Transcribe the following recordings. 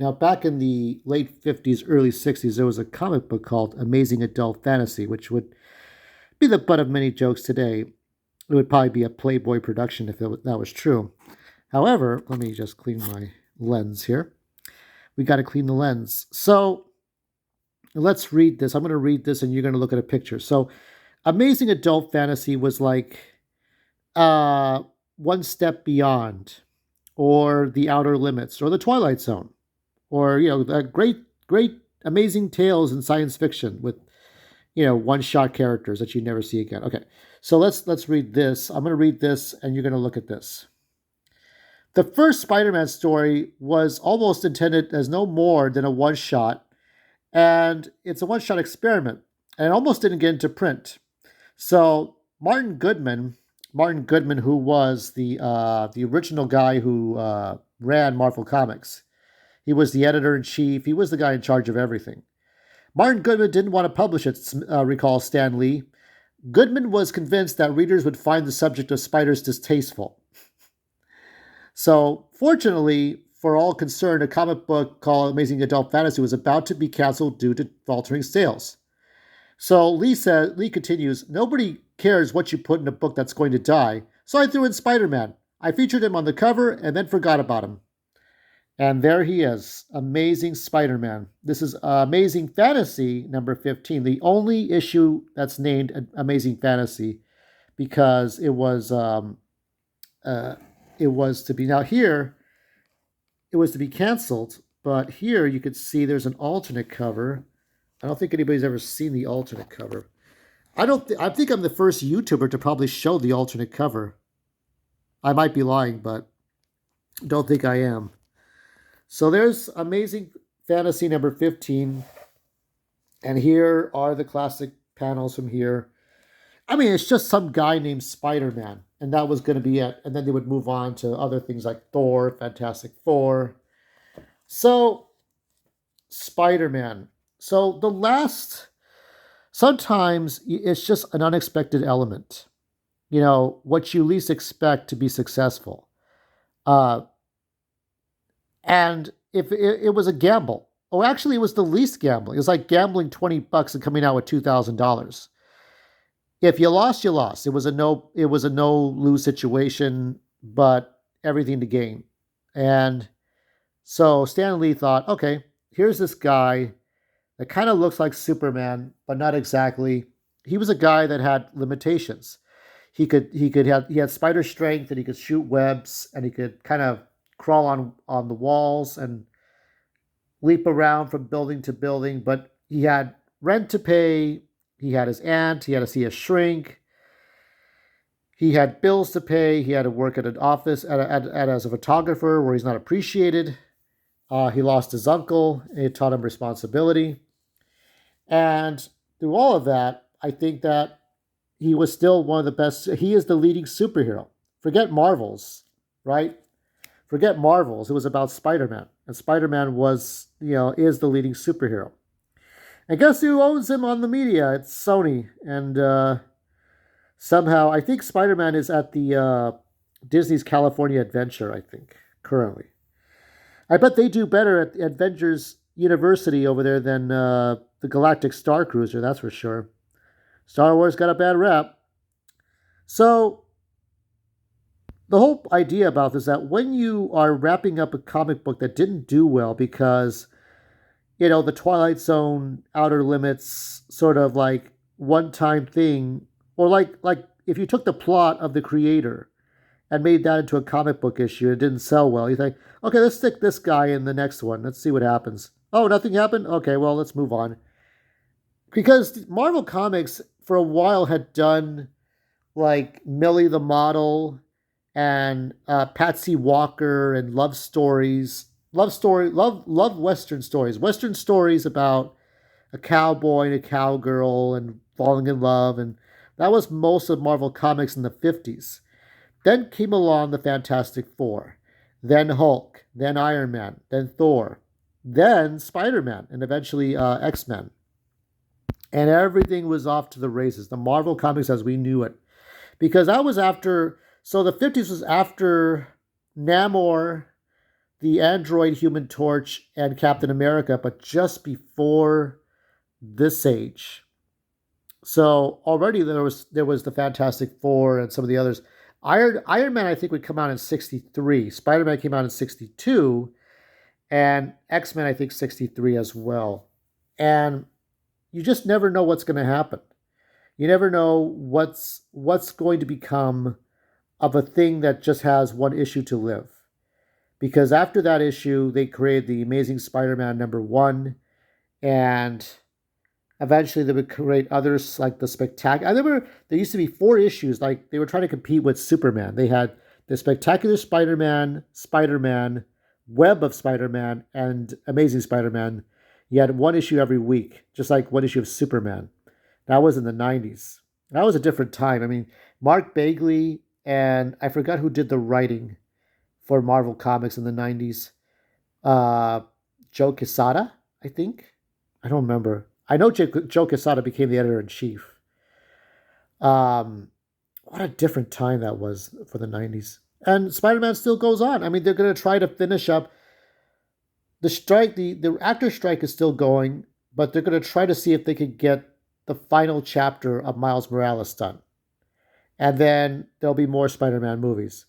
Now, back in the late 50s, early 60s, there was a comic book called Amazing Adult Fantasy, which would be the butt of many jokes today. It would probably be a Playboy production if that was true. However, let me just clean my lens here. We got to clean the lens. So let's read this. I'm going to read this and you're going to look at a picture. So, Amazing Adult Fantasy was like One Step Beyond, or The Outer Limits, or The Twilight Zone, or great, amazing tales in science fiction with one-shot characters that you never see again. Okay, so let's read this. I'm going to read this, and you're going to look at this. The first Spider-Man story was almost intended as no more than a one-shot, and it's a one-shot experiment, and it almost didn't get into print. So Martin Goodman, who was the original guy who ran Marvel Comics, he was the editor in chief. He was the guy in charge of everything. Martin Goodman didn't want to publish it, recalls Stan Lee. Goodman was convinced that readers would find the subject of spiders distasteful. So, fortunately for all concerned, a comic book called Amazing Adult Fantasy was about to be canceled due to faltering sales. So Lee continues, nobody cares what you put in a book that's going to die, so I threw in Spider-Man. I featured him on the cover and then forgot about him. And there he is, Amazing Spider-Man. This is Amazing Fantasy number 15, the only issue that's named Amazing Fantasy, because it was to be, now here it was to be canceled, but here you could see there's an alternate cover. I don't think anybody's ever seen the alternate cover. I think I'm the first YouTuber to probably show the alternate cover. I might be lying, but don't think I am. So there's Amazing Fantasy number 15. And here are the classic panels from here. I mean, it's just some guy named Spider-Man, and that was going to be it. And then they would move on to other things like Thor, Fantastic Four. So, Spider-Man. So sometimes it's just an unexpected element. What you least expect to be successful. And if it was a gamble, actually it was the least gambling. It was like gambling $20 and coming out with $2,000. If you lost, you lost. It was a no lose situation, but everything to gain. And so Stan Lee thought, okay, here's this guy that kind of looks like Superman, but not exactly. He was a guy that had limitations. He had spider strength, and he could shoot webs, and he could kind of crawl on the walls and leap around from building to building. But he had rent to pay. He had his aunt. He had to see a shrink. He had bills to pay. He had to work at an office as a photographer where he's not appreciated. He lost his uncle. It taught him responsibility. And through all of that, I think that he was still one of the best. He is the leading superhero. Forget Marvels, right? Forget Marvels. It was about Spider-Man. And Spider-Man is the leading superhero. And guess who owns him on the media? It's Sony. And somehow, I think Spider-Man is at the Disney's California Adventure, I think, currently. I bet they do better at Avengers University over there than the Galactic Star Cruiser, that's for sure. Star Wars got a bad rap. So, the whole idea about this is that when you are wrapping up a comic book that didn't do well because, the Twilight Zone, Outer Limits, sort of like one-time thing, or like if you took the plot of the creator and made that into a comic book issue, it didn't sell well. You think, okay, let's stick this guy in the next one. Let's see what happens. Oh, nothing happened? Okay, well, let's move on. Because Marvel Comics, for a while, had done like Millie the Model and Patsy Walker and love Western stories about a cowboy and a cowgirl and falling in love. And that was most of Marvel Comics in the 50s. Then came along the Fantastic Four, then Hulk, then Iron Man, then Thor, then Spider-Man, and eventually X-Men. And everything was off to the races, the Marvel Comics as we knew it. Because that was after So the 50s was after Namor, the android Human Torch, and Captain America, but just before this age. So already there was the Fantastic Four and some of the others. Iron Man I think would come out in 63. Spider Man came out in 62, and X Men I think 63 as well. And you just never know what's going to happen. You never know what's going to become of a thing that just has one issue to live. Because after that issue, they created the Amazing Spider-Man #1, and eventually they would create others like the Spectacular. I remember there used to be 4 issues, like they were trying to compete with Superman. They had the Spectacular Spider-Man, Spider-Man, Web of Spider-Man, and Amazing Spider-Man. You had 1 issue every week, just like 1 issue of Superman. That was in the 90s. That was a different time. I mean, Mark Bagley and I forgot who did the writing for Marvel Comics in the 90s. Uh, Joe Quesada, I think. I don't remember. I know Joe Quesada became the editor in chief. What a different time that was for the 90s. And Spider Man still goes on. I mean, they're going to try to finish up the strike. The actor strike is still going, but they're going to try to see if they could get the final chapter of Miles Morales done. And then there'll be more Spider Man movies.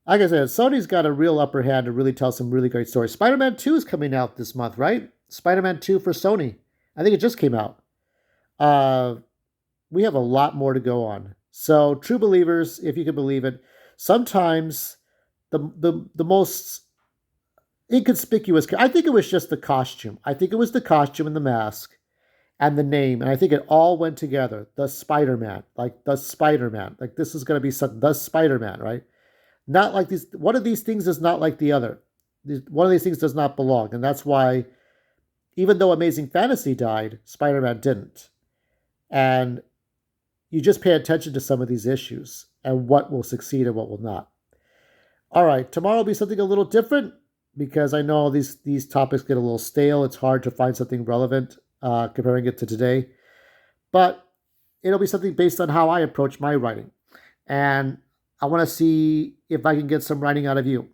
Like I said, Sony's got a real upper hand to really tell some really great stories. Spider Man 2 is coming out this month, right? Spider Man 2 for Sony. I think it just came out. We have a lot more to go on. So, true believers, if you can believe it, sometimes the most inconspicuous, I think it was just the costume. I think it was the costume and the mask and the name. And I think it all went together. The Spider-Man, like the Spider-Man. Like this is going to be something, the Spider-Man, right? Not like these, one of these things is not like the other. One of these things does not belong. And that's why, even though Amazing Fantasy died, Spider-Man didn't. And you just pay attention to some of these issues and what will succeed and what will not. All right, tomorrow will be something a little different because I know these topics get a little stale. It's hard to find something relevant comparing it to today. But it'll be something based on how I approach my writing. And I want to see if I can get some writing out of you.